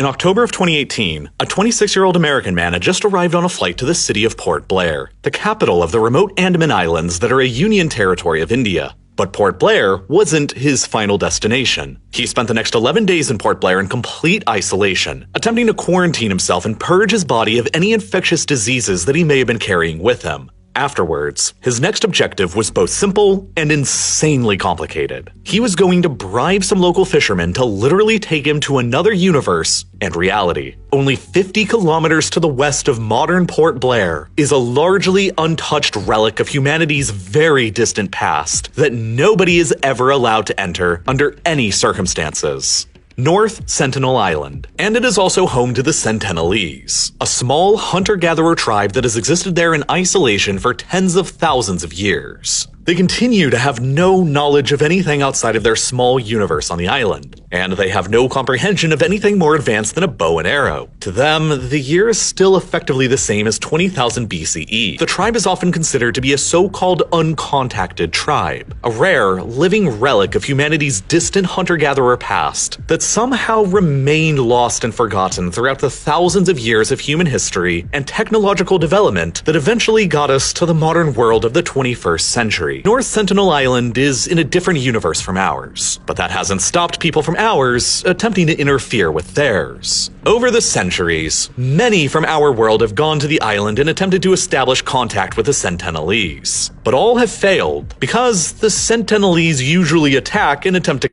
In October of 2018, a 26-year-old American man had just arrived on a flight to the city of Port Blair, the capital of the remote Andaman Islands that are a Union territory of India. But Port Blair wasn't his final destination. He spent the next 11 days in Port Blair in complete isolation, attempting to quarantine himself and purge his body of any infectious diseases that he may have been carrying with him. Afterwards, his next objective was both simple and insanely complicated. He was going to bribe some local fishermen to literally take him to another universe and reality. Only 50 kilometers to the west of modern Port Blair is a largely untouched relic of humanity's very distant past that nobody is ever allowed to enter under any circumstances. North Sentinel Island, and it is also home to the Sentinelese, a small hunter-gatherer tribe that has existed there in isolation for tens of thousands of years. They continue to have no knowledge of anything outside of their small universe on the island, and they have no comprehension of anything more advanced than a bow and arrow. To them, the year is still effectively the same as 20,000 BCE. The tribe is often considered to be a so-called uncontacted tribe, a rare, living relic of humanity's distant hunter-gatherer past that somehow remained lost and forgotten throughout the thousands of years of human history and technological development that eventually got us to the modern world of the 21st century. North Sentinel Island is in a different universe from ours, but that hasn't stopped people from ours attempting to interfere with theirs. Over the centuries, many from our world have gone to the island and attempted to establish contact with the Sentinelese, but all have failed because the Sentinelese usually attack and attempt to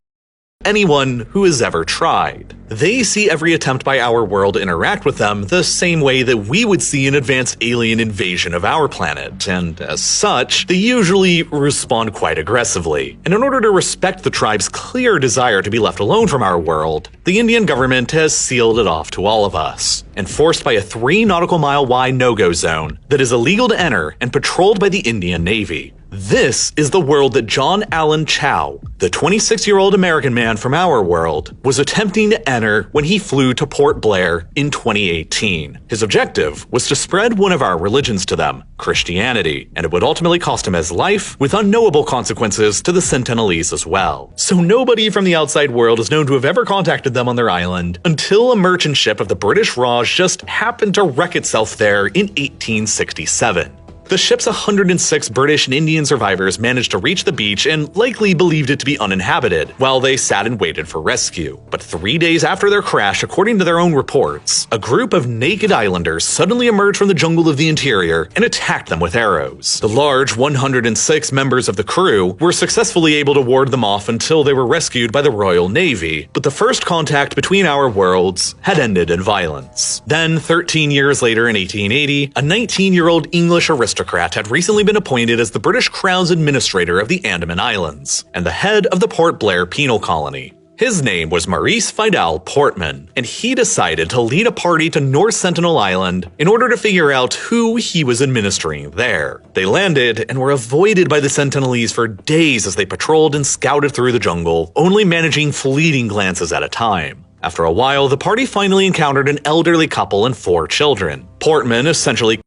anyone who has ever tried. They see every attempt by our world to interact with them the same way that we would see an advanced alien invasion of our planet, and as such, they usually respond quite aggressively. And in order to respect the tribe's clear desire to be left alone from our world, the Indian government has sealed it off to all of us, enforced by a 3 nautical mile wide no-go zone that is illegal to enter and patrolled by the Indian Navy. This is the world that John Allen Chau, the 26-year-old American man from our world, was attempting to enter when he flew to Port Blair in 2018. His objective was to spread one of our religions to them, Christianity, and it would ultimately cost him his life, with unknowable consequences to the Sentinelese as well. So nobody from the outside world is known to have ever contacted them on their island until a merchant ship of the British Raj just happened to wreck itself there in 1867. The ship's 106 British and Indian survivors managed to reach the beach and likely believed it to be uninhabited, while they sat and waited for rescue. But 3 days after their crash, according to their own reports, a group of naked islanders suddenly emerged from the jungle of the interior and attacked them with arrows. The large 106 members of the crew were successfully able to ward them off until they were rescued by the Royal Navy, but the first contact between our worlds had ended in violence. Then, 13 years later in 1880, a 19-year-old English aristocrat had recently been appointed as the British Crown's administrator of the Andaman Islands, and the head of the Port Blair penal colony. His name was Maurice Vidal Portman, and he decided to lead a party to North Sentinel Island in order to figure out who he was administering there. They landed and were avoided by the Sentinelese for days as they patrolled and scouted through the jungle, only managing fleeting glances at a time. After a while, the party finally encountered an elderly couple and 4 children. Portman essentially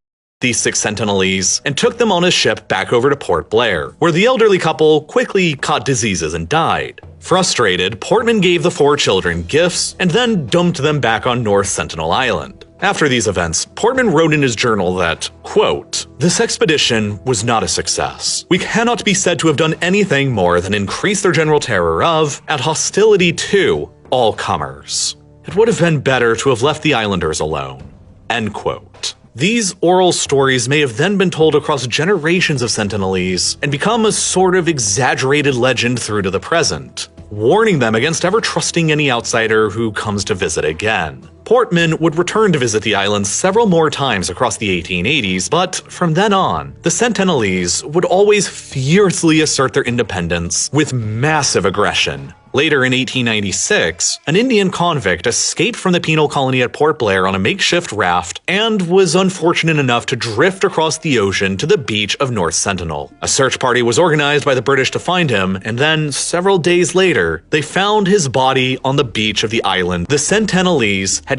these 6 Sentinelese and took them on his ship back over to Port Blair, where the elderly couple quickly caught diseases and died. Frustrated, Portman gave the 4 children gifts and then dumped them back on North Sentinel Island. After these events, Portman wrote in his journal that, quote, "This expedition was not a success. We cannot be said to have done anything more than increase their general terror of, and hostility to, all comers. It would have been better to have left the islanders alone." End quote. These oral stories may have then been told across generations of Sentinelese and become a sort of exaggerated legend through to the present, warning them against ever trusting any outsider who comes to visit again. Portman would return to visit the island several more times across the 1880s, but from then on, the Sentinelese would always fiercely assert their independence with massive aggression. Later in 1896, an Indian convict escaped from the penal colony at Port Blair on a makeshift raft and was unfortunate enough to drift across the ocean to the beach of North Sentinel. A search party was organized by the British to find him, and then, several days later, they found his body on the beach of the island. The Sentinelese had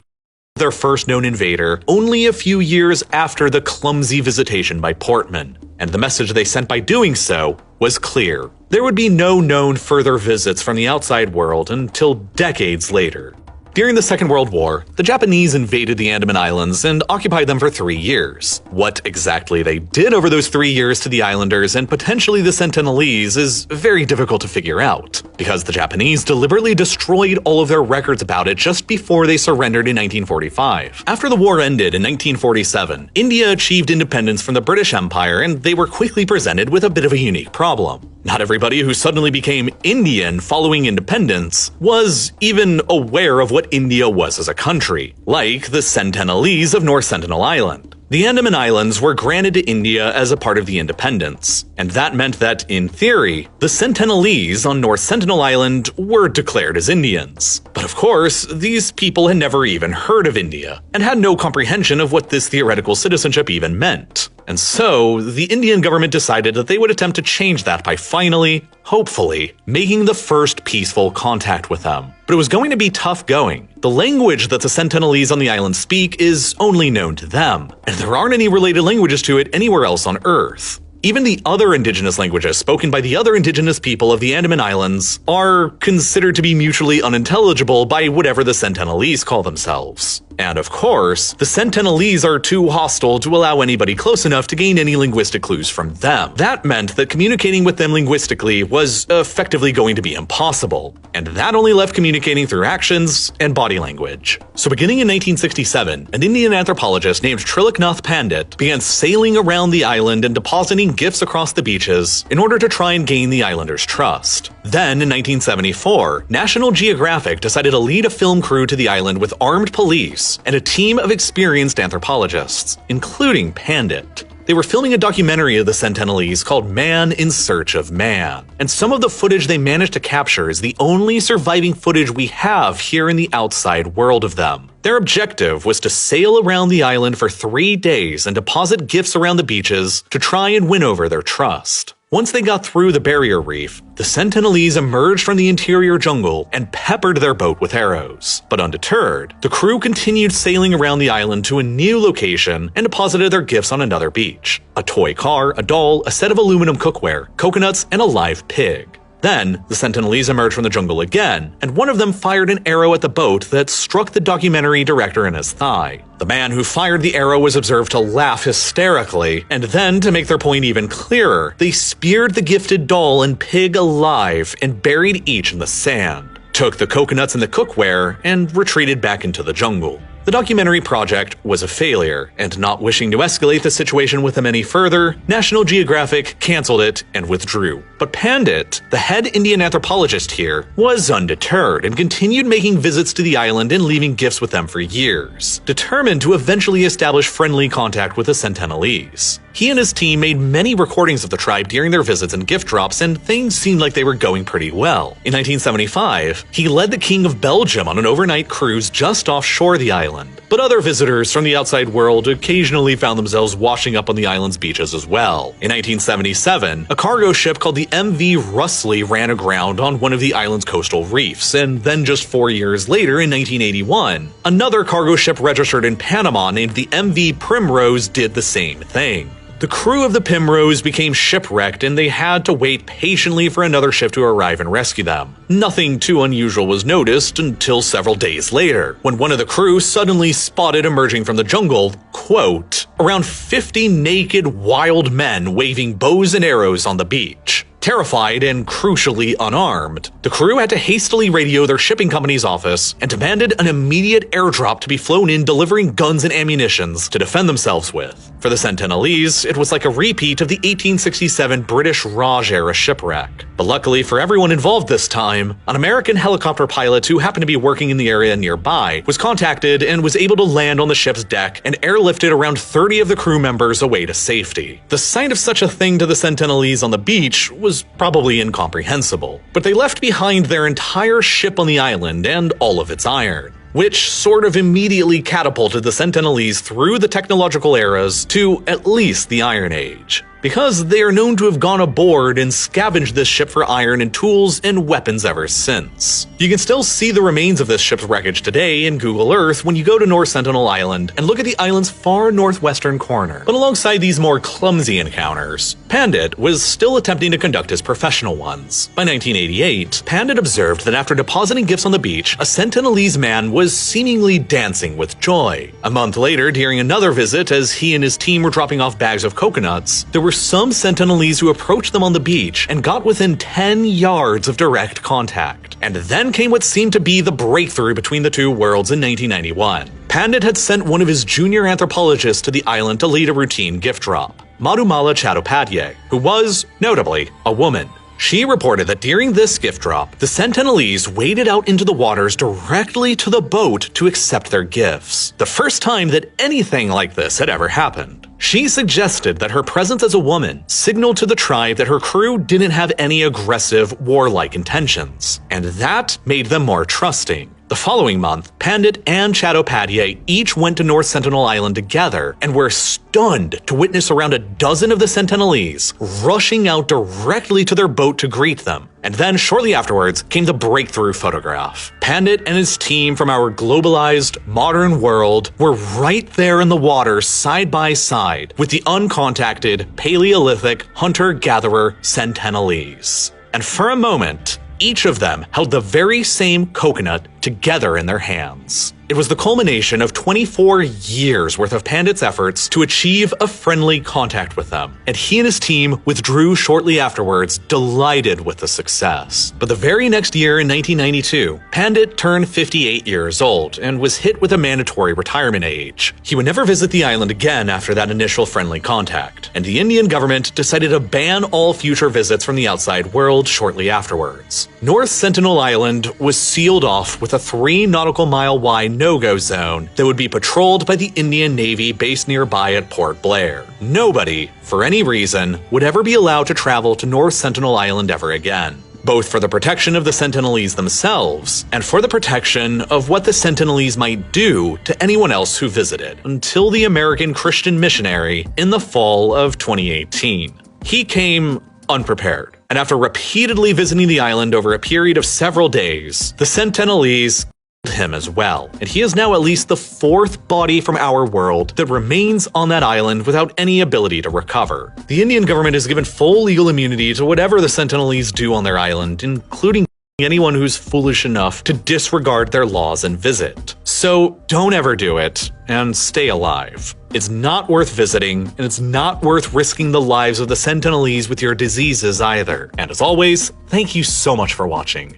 their first known invader only a few years after the clumsy visitation by Portman, and the message they sent by doing so was clear. There would be no known further visits from the outside world until decades later. During the Second World War, the Japanese invaded the Andaman Islands and occupied them for 3 years. What exactly they did over those 3 years to the islanders and potentially the Sentinelese is very difficult to figure out, because the Japanese deliberately destroyed all of their records about it just before they surrendered in 1945. After the war ended in 1947, India achieved independence from the British Empire, and they were quickly presented with a bit of a unique problem. Not everybody who suddenly became Indian following independence was even aware of what India was as a country, like the Sentinelese of North Sentinel Island. The Andaman Islands were granted to India as a part of the independence, and that meant that, in theory, the Sentinelese on North Sentinel Island were declared as Indians. But of course, these people had never even heard of India, and had no comprehension of what this theoretical citizenship even meant. And so, the Indian government decided that they would attempt to change that by finally, hopefully, making the first peaceful contact with them. But it was going to be tough going. The language that the Sentinelese on the island speak is only known to them, and there aren't any related languages to it anywhere else on Earth. Even the other indigenous languages spoken by the other indigenous people of the Andaman Islands are considered to be mutually unintelligible by whatever the Sentinelese call themselves. And of course, the Sentinelese are too hostile to allow anybody close enough to gain any linguistic clues from them. That meant that communicating with them linguistically was effectively going to be impossible, and that only left communicating through actions and body language. So beginning in 1967, an Indian anthropologist named Triloknath Pandit began sailing around the island and depositing gifts across the beaches in order to try and gain the islanders' trust. Then, in 1974, National Geographic decided to lead a film crew to the island with armed police and a team of experienced anthropologists, including Pandit. They were filming a documentary of the Sentinelese called Man in Search of Man, and some of the footage they managed to capture is the only surviving footage we have here in the outside world of them. Their objective was to sail around the island for 3 days and deposit gifts around the beaches to try and win over their trust. Once they got through the barrier reef, the Sentinelese emerged from the interior jungle and peppered their boat with arrows. But undeterred, the crew continued sailing around the island to a new location and deposited their gifts on another beach: a toy car, a doll, a set of aluminum cookware, coconuts, and a live pig. Then, the Sentinelese emerged from the jungle again, and one of them fired an arrow at the boat that struck the documentary director in his thigh. The man who fired the arrow was observed to laugh hysterically, and then, to make their point even clearer, they speared the gifted doll and pig alive and buried each in the sand, took the coconuts and the cookware, and retreated back into the jungle. The documentary project was a failure, and not wishing to escalate the situation with them any further, National Geographic canceled it and withdrew. But Pandit, the head Indian anthropologist here, was undeterred and continued making visits to the island and leaving gifts with them for years, determined to eventually establish friendly contact with the Sentinelese. He and his team made many recordings of the tribe during their visits and gift drops, and things seemed like they were going pretty well. In 1975, he led the King of Belgium on an overnight cruise just offshore the island. But other visitors from the outside world occasionally found themselves washing up on the island's beaches as well. In 1977, a cargo ship called the MV Russley ran aground on one of the island's coastal reefs, and then just 4 years later, in 1981, another cargo ship registered in Panama named the MV Primrose did the same thing. The crew of the Primrose became shipwrecked, and they had to wait patiently for another ship to arrive and rescue them. Nothing too unusual was noticed until several days later, when one of the crew suddenly spotted emerging from the jungle, quote, around 50 naked wild men waving bows and arrows on the beach. Terrified and crucially unarmed, the crew had to hastily radio their shipping company's office and demanded an immediate airdrop to be flown in delivering guns and ammunitions to defend themselves with. For the Sentinelese, it was like a repeat of the 1867 British Raj-era shipwreck. But luckily for everyone involved this time, an American helicopter pilot who happened to be working in the area nearby was contacted and was able to land on the ship's deck and airlifted around 30 of the crew members away to safety. The sight of such a thing to the Sentinelese on the beach was probably incomprehensible, but they left behind their entire ship on the island and all of its iron, which sort of immediately catapulted the Sentinelese through the technological eras to at least the Iron Age. because they are known to have gone aboard and scavenged this ship for iron and tools and weapons ever since. You can still see the remains of this ship's wreckage today in Google Earth when you go to North Sentinel Island and look at the island's far northwestern corner. But alongside these more clumsy encounters, Pandit was still attempting to conduct his professional ones. By 1988, Pandit observed that after depositing gifts on the beach, a Sentinelese man was seemingly dancing with joy. A month later, during another visit, as he and his team were dropping off bags of coconuts, there were some Sentinelese who approached them on the beach and got within 10 yards of direct contact. And then came what seemed to be the breakthrough between the two worlds in 1991. Pandit had sent one of his junior anthropologists to the island to lead a routine gift drop, Madhumala Chattopadhyay, who was, notably, a woman. She reported that during this gift drop, the Sentinelese waded out into the waters directly to the boat to accept their gifts, the first time that anything like this had ever happened. She suggested that her presence as a woman signaled to the tribe that her crew didn't have any aggressive, warlike intentions, and that made them more trusting. The following month, Pandit and Chattopadhyay each went to North Sentinel Island together and were stunned to witness around a dozen of the Sentinelese rushing out directly to their boat to greet them. And then shortly afterwards came the breakthrough photograph. Pandit and his team from our globalized, modern world were right there in the water side by side with the uncontacted, Paleolithic hunter-gatherer Sentinelese. And for a moment, each of them held the very same coconut together in their hands. It was the culmination of 24 years worth of Pandit's efforts to achieve a friendly contact with them, and he and his team withdrew shortly afterwards, delighted with the success. But the very next year in 1992, Pandit turned 58 years old and was hit with a mandatory retirement age. He would never visit the island again after that initial friendly contact, and the Indian government decided to ban all future visits from the outside world shortly afterwards. North Sentinel Island was sealed off with a 3 nautical mile wide no-go zone that would be patrolled by the Indian Navy based nearby at Port Blair. Nobody, for any reason, would ever be allowed to travel to North Sentinel Island ever again, both for the protection of the Sentinelese themselves and for the protection of what the Sentinelese might do to anyone else who visited, until the American Christian missionary in the fall of 2018. He came unprepared, and after repeatedly visiting the island over a period of several days, the Sentinelese killed him as well, and he is now at least the 4th body from our world that remains on that island without any ability to recover. The Indian government has given full legal immunity to whatever the Sentinelese do on their island, including anyone who's foolish enough to disregard their laws and visit. So don't ever do it, and stay alive. It's not worth visiting, and it's not worth risking the lives of the Sentinelese with your diseases either. And as always, thank you so much for watching.